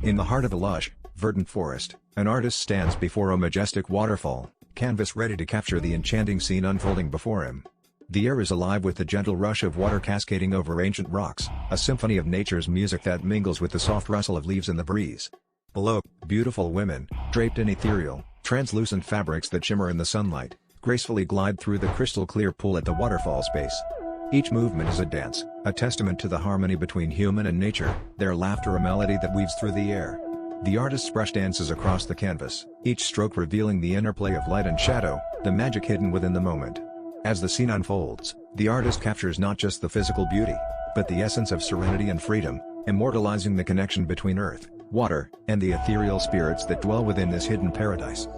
In the heart of a lush, verdant forest, an artist stands before a majestic waterfall, canvas ready to capture the enchanting scene unfolding before him. The air is alive with the gentle rush of water cascading over ancient rocks, a symphony of nature's music that mingles with the soft rustle of leaves in the breeze. Below, beautiful women, draped in ethereal, translucent fabrics that shimmer in the sunlight, gracefully glide through the crystal-clear pool at the waterfall's base. Each movement is a dance, a testament to the harmony between human and nature, their laughter a melody that weaves through the air. The artist's brush dances across the canvas, each stroke revealing the interplay of light and shadow, the magic hidden within the moment. As the scene unfolds, the artist captures not just the physical beauty, but the essence of serenity and freedom, immortalizing the connection between earth, water, and the ethereal spirits that dwell within this hidden paradise.